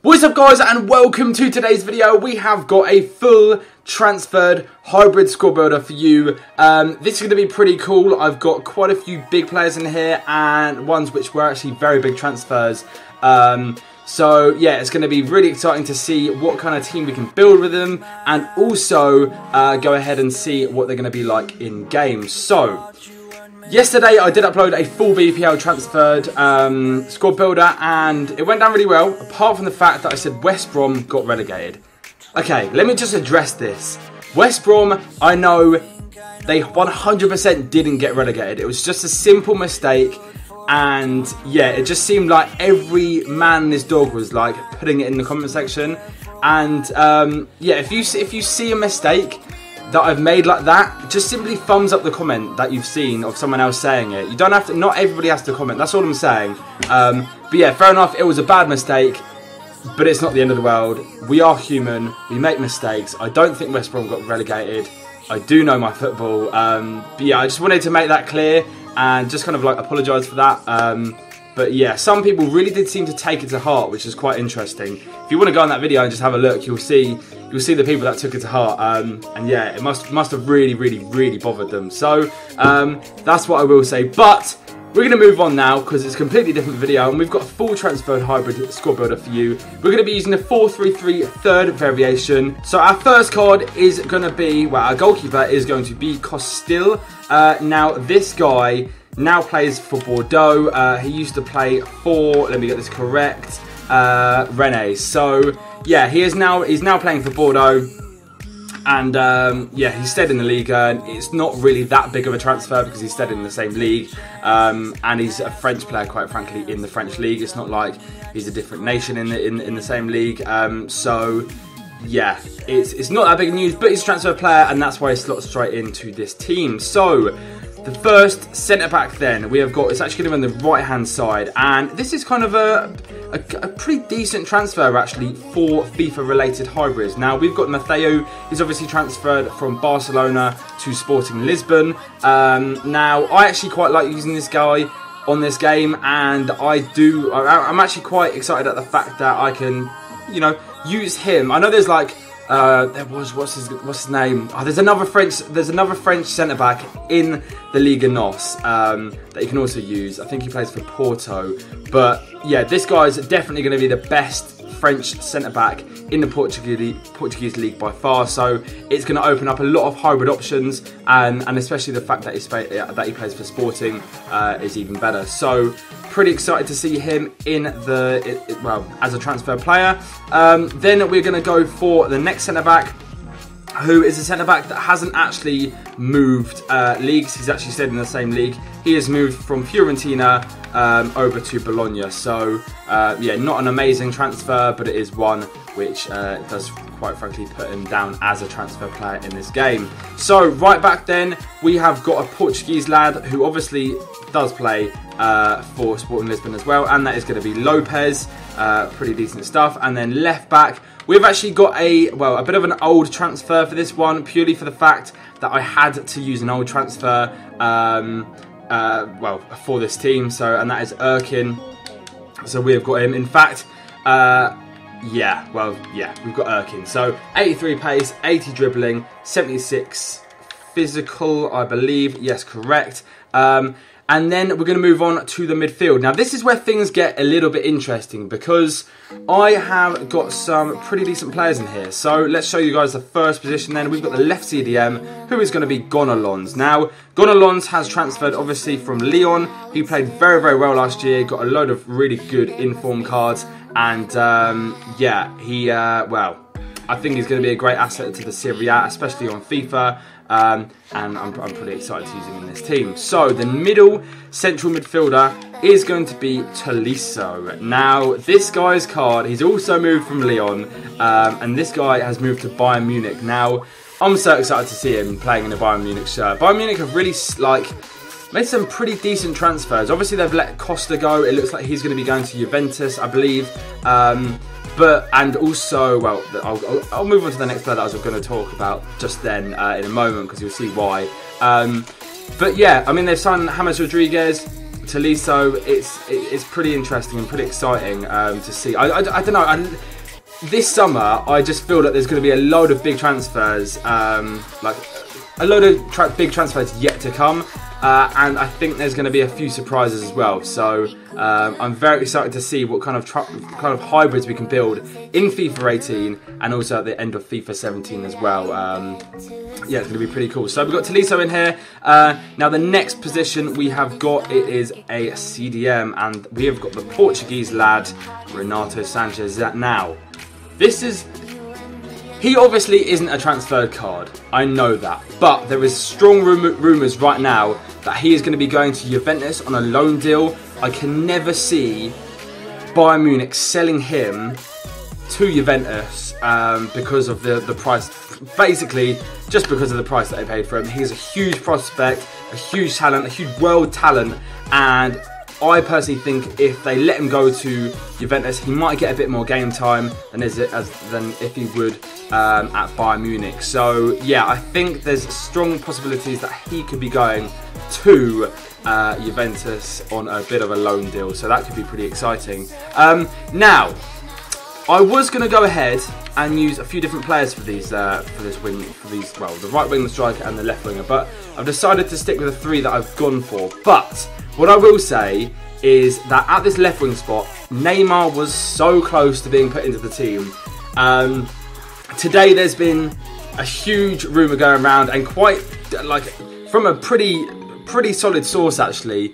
What's up guys, and welcome to today's video. We have got a full transferred hybrid squad builder for you. This is going to be pretty cool. I've got quite a few big players in here and ones which were actually very big transfers. So yeah, it's going to be really exciting to see what kind of team we can build with them, and also go ahead and see what they're going to be like in game. So yesterday I did upload a full BPL transferred squad builder and it went down really well, apart from the fact that I said West Brom got relegated. Okay, let me just address this. West Brom, I know they 100% didn't get relegated. It was just a simple mistake, and yeah, it just seemed like every man and his dog was like putting it in the comment section. And yeah, if you see a mistake that I've made like that, just simply thumbs up the comment that you've seen of someone else saying it. You don't have to, not everybody has to comment, that's all I'm saying. But yeah, fair enough, it was a bad mistake, but it's not the end of the world. We are human, we make mistakes. I don't think West Brom got relegated. I do know my football. But yeah, I just wanted to make that clear and just kind of like apologise for that. But yeah, some people really did seem to take it to heart, which is quite interesting. If you want to go on that video and just have a look, you'll see the people that took it to heart. And yeah, it must have really bothered them. So that's what I will say. But we're going to move on now because it's a completely different video, and we've got a full transferred hybrid squad builder for you. We're going to be using the 4-3-3 third variation. So our first card is going to be, well, our goalkeeper is going to be Costil. Now this guy now plays for Bordeaux. He used to play for, let me get this correct, Rennes. So yeah, he's now playing for Bordeaux, and yeah, he stayed in the league. It's not really that big of a transfer because he stayed in the same league, and he's a French player, quite frankly, in the French league. It's not like he's a different nation in the same league. So yeah, it's not that big news, but he's a transfer player, and that's why he slots straight into this team. So the first centre-back then we have got, it's actually going to be on the right-hand side, and this is kind of a pretty decent transfer actually for FIFA-related hybrids. Now we've got Matteo, he's obviously transferred from Barcelona to Sporting Lisbon. Now I actually quite like using this guy on this game, and I'm actually quite excited at the fact that I can, you know, use him. I know there's like what's his name? Oh, there's another French centre back in the Liga NOS that you can also use. I think he plays for Porto. But yeah, this guy's definitely going to be the best French centre back in the Portuguese league by far. So it's going to open up a lot of hybrid options, and especially the fact that he plays for Sporting is even better. So pretty excited to see him in well, as a transfer player. Then we're going to go for the next centre back, who is a centre back that hasn't actually moved leagues. He's actually stayed in the same league. He has moved from Fiorentina over to Bologna. So yeah, not an amazing transfer, but it is one which does quite frankly put him down as a transfer player in this game. So right back then we have got a Portuguese lad who obviously does play for Sporting Lisbon as well, and that is going to be Lopez. Pretty decent stuff. And then left back we've actually got a bit of an old transfer for this one, purely for the fact that I had to use an old transfer for this team. So, and that is Erkin. So we have got him. In fact, we've got Erkin. So 83 pace, 80 dribbling, 76 physical, I believe. Yes, correct. And then we're going to move on to the midfield. Now this is where things get a little bit interesting, because I have got some pretty decent players in here. So let's show you guys the first position then. We've got the left CDM, who is going to be Gonalons. Now Gonalons has transferred obviously from Lyon. He played very well last year, got a load of really good inform cards, and yeah, he I think he's going to be a great asset to the Serie A, especially on FIFA. And I'm pretty excited to use him in this team. So the middle central midfielder is going to be Tolisso. Now this guy's card, he's also moved from Lyon, and this guy has moved to Bayern Munich. Now I'm so excited to see him playing in a Bayern Munich shirt. Bayern Munich have really made some pretty decent transfers. Obviously they've let Costa go. It looks like he's going to be going to Juventus, I believe. And also, well, I'll move on to the next player that I was going to talk about just then in a moment, because you'll see why. But yeah, I mean, they've signed James Rodriguez, Tolisso. It's pretty interesting and pretty exciting to see. I don't know. this summer, I just feel that there's going to be a load of big transfers, like a load of big transfers yet to come. And I think there's going to be a few surprises as well. So I'm very excited to see what kind of hybrids we can build in FIFA 18 and also at the end of FIFA 17 as well. Yeah, it's going to be pretty cool. So we've got Tolisso in here. Now the next position we have got, it is a CDM, and we have got the Portuguese lad Renato Sanchez. Now, he obviously isn't a transferred card, I know that, but there is strong rumours right now that he is going to be going to Juventus on a loan deal. I can never see Bayern Munich selling him to Juventus because of the price, basically just because of the price that they paid for him. He's a huge prospect, a huge talent, a huge world talent, and I personally think if they let him go to Juventus, he might get a bit more game time than if he would at Bayern Munich. So yeah, I think there's strong possibilities that he could be going to Juventus on a bit of a loan deal. So that could be pretty exciting. Now, I was going to go ahead and use a few different players for these well, the right wing, the striker, and the left winger. But I've decided to stick with the three that I've gone for. But what I will say is that at this left wing spot, Neymar was so close to being put into the team. Today there's been a huge rumour going around, and quite like from a pretty solid source actually,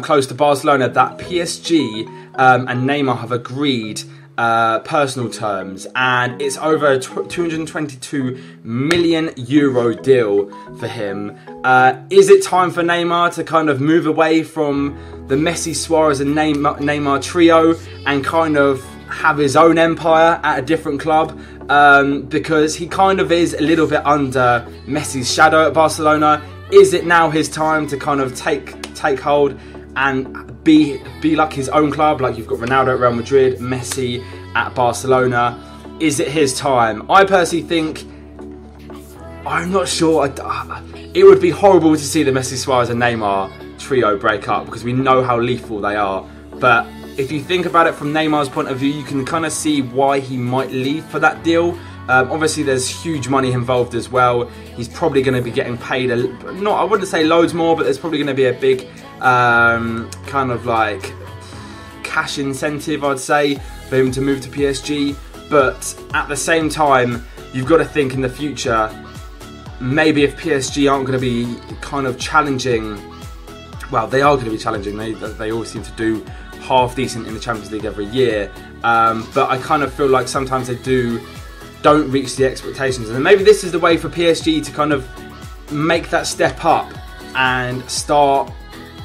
close to Barcelona, that PSG and Neymar have agreed personal terms, and it's over a 222 million euro deal for him. Is it time for Neymar to kind of move away from the Messi, Suarez and Neymar trio and kind of have his own empire at a different club? Because he kind of is a little bit under Messi's shadow at Barcelona. Is it now his time to kind of take hold and be like his own club? Like you've got Ronaldo at Real Madrid, Messi at Barcelona. Is it his time? I personally think, I'm not sure. It would be horrible to see the Messi, Suarez and Neymar trio break up, because we know how lethal they are. But if you think about it from Neymar's point of view, you can kind of see why he might leave for that deal. Obviously there's huge money involved as well. He's probably going to be getting paid I wouldn't say loads more, but there's probably going to be a big kind of like cash incentive, I'd say, for him to move to PSG. But at the same time, you've got to think in the future, maybe if PSG aren't going to be kind of challenging, well, they are going to be challenging. They always seem to do half decent in the Champions League every year. But I kind of feel like sometimes they don't reach the expectations, and maybe this is the way for PSG to kind of make that step up and start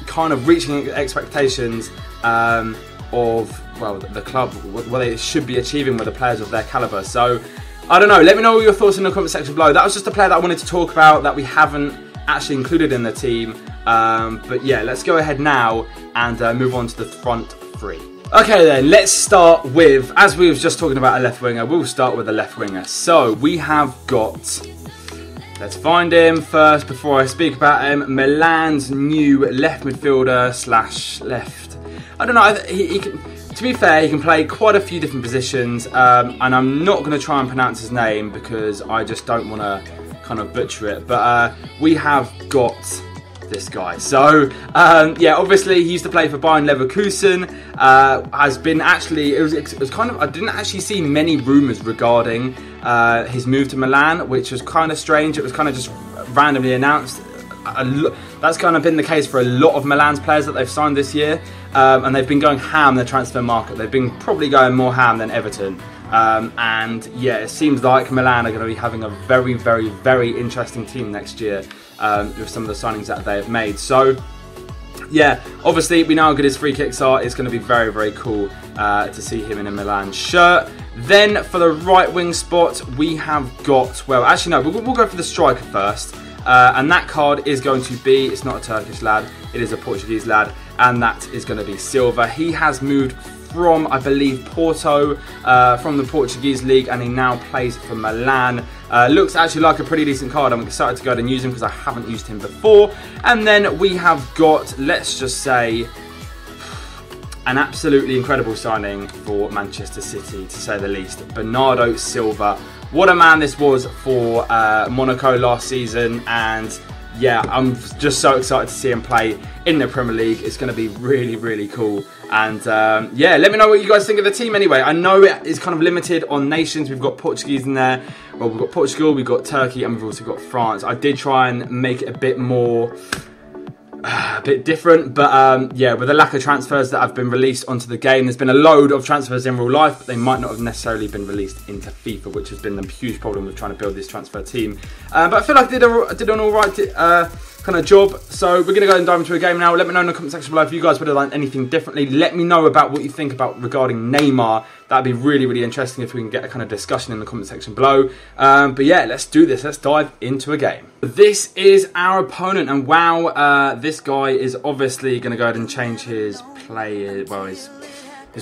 kind of reaching expectations of, well, the club, what they should be achieving with the players of their calibre. So I don't know, let me know your thoughts in the comment section below. That was just a player that I wanted to talk about that we haven't actually included in the team. But yeah, let's go ahead now and move on to the front three. Okay then, let's start with, as we were just talking about a left winger, we'll start with a left winger. So we have got, let's find him first before I speak about him, Milan's new left midfielder slash left. I don't know, he can, to be fair, he can play quite a few different positions, and I'm not going to try and pronounce his name because I just don't want to kind of butcher it. But we have got this guy. So yeah, obviously he used to play for Bayern Leverkusen. Has been actually, it was kind of, I didn't actually see many rumours regarding his move to Milan, which was kind of strange. It was kind of just randomly announced. That's kind of been the case for a lot of Milan's players that they've signed this year, and they've been going ham in the transfer market. They've been probably going more ham than Everton. And yeah, it seems like Milan are going to be having a very, very, very interesting team next year with some of the signings that they have made. So yeah, obviously we know how good his free kicks are. It's going to be very, very cool to see him in a Milan shirt. Then for the right wing spot, we have got, well, actually no, we'll go for the striker first. And that card is going to be, it's not a Turkish lad, it is a Portuguese lad, and that is going to be Silva. He has moved from, I believe, Porto, from the Portuguese league, and he now plays for Milan. Looks actually like a pretty decent card. I'm excited to go ahead and use him because I haven't used him before. And then we have got, let's just say, an absolutely incredible signing for Manchester City, to say the least. Bernardo Silva. What a man this was for Monaco last season, and yeah, I'm just so excited to see him play in the Premier League. It's going to be really, really cool. And yeah, let me know what you guys think of the team anyway. I know it is kind of limited on nations. We've got Portuguese in there. Well, we've got Portugal, we've got Turkey, and we've also got France. I did try and make it a bit more... a bit different, but yeah, with the lack of transfers that have been released onto the game, there's been a load of transfers in real life, but they might not have necessarily been released into FIFA, which has been the huge problem with trying to build this transfer team. But I feel like I did an alright kind of job. So we're going to go and dive into a game now. Let me know in the comment section below if you guys would have done anything differently. Let me know about what you think about regarding Neymar. That'd be really, really interesting if we can get a kind of discussion in the comment section below. But yeah, let's do this. Let's dive into a game. This is our opponent, and wow, this guy is obviously going to go ahead and change his players. Well, his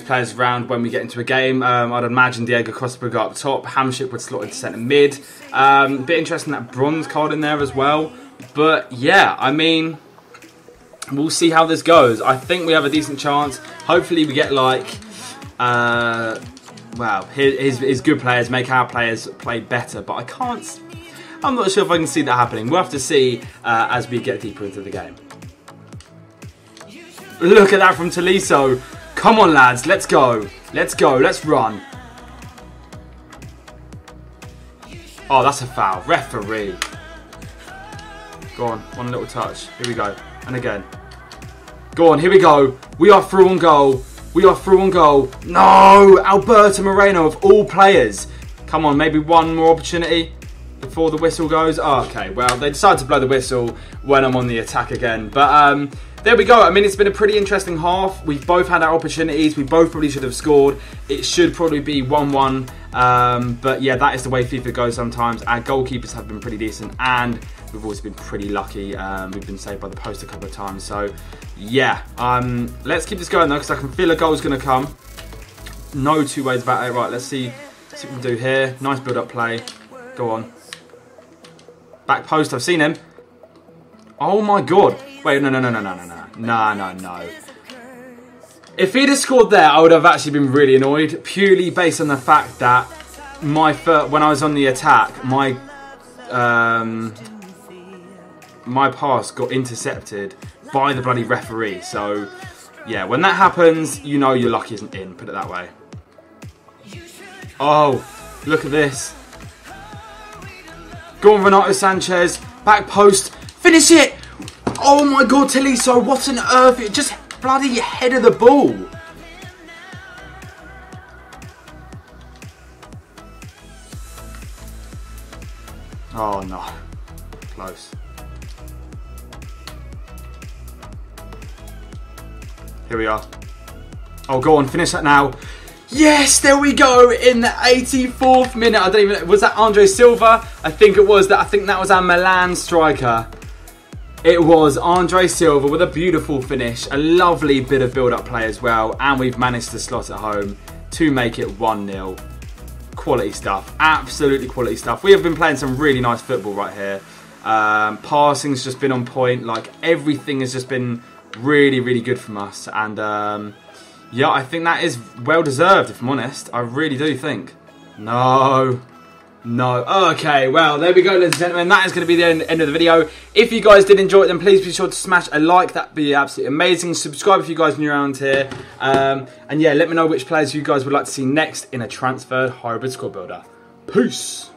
players around when we get into a game. I'd imagine Diego Costa would go up top. Hamsik would slot into centre mid. Bit interesting that bronze card in there as well. But yeah, I mean, we'll see how this goes. I think we have a decent chance. Hopefully we get like, well, his good players make our players play better. But I'm not sure if I can see that happening. We'll have to see as we get deeper into the game. Look at that from Tolisso. Come on, lads. Let's go. Let's go. Let's run. Oh, that's a foul. Referee. Go on, one little touch. Here we go. And again. Go on, here we go. We are through on goal. We are through on goal. No! Alberto Moreno of all players. Come on, maybe one more opportunity before the whistle goes. Oh, okay, well, they decided to blow the whistle when I'm on the attack again. But there we go. I mean, it's been a pretty interesting half. We've both had our opportunities. We both probably should have scored. It should probably be 1-1. But yeah, that is the way FIFA goes sometimes. Our goalkeepers have been pretty decent, and we've also been pretty lucky. We've been saved by the post a couple of times. So yeah, let's keep this going though, because I can feel a goal's going to come. No two ways about it. Right, let's see what we can do here. Nice build-up play. Go on. Back post. I've seen him. Oh my god. Wait, no. No. If he'd have scored there, I would have actually been really annoyed, purely based on the fact that when I was on the attack, my pass got intercepted by the bloody referee. So yeah, when that happens, you know your luck isn't in, put it that way. Oh, look at this. Go on, Renato Sanchez. Back post. Finish it. Oh my god, Tolisso, what on earth? It just bloody head of the ball. Oh no. Close. Here we are. Oh, go on, finish that now. Yes, there we go, in the 84th minute. I don't even, was that Andre Silva? I think it was. I think that was our Milan striker. It was Andre Silva with a beautiful finish, a lovely bit of build-up play as well, and we've managed to slot it home to make it 1-0. Quality stuff, absolutely quality stuff. We have been playing some really nice football right here. Passing's just been on point, like everything has just been really, really good from us, and yeah, I think that is well deserved, if I'm honest. I really do think. No. Okay, well, there we go, ladies and gentlemen. That is going to be the end of the video. If you guys did enjoy it, then please be sure to smash a like. That'd be absolutely amazing. Subscribe if you guys are new around here. And yeah, let me know which players you guys would like to see next in a transferred hybrid squad builder. Peace.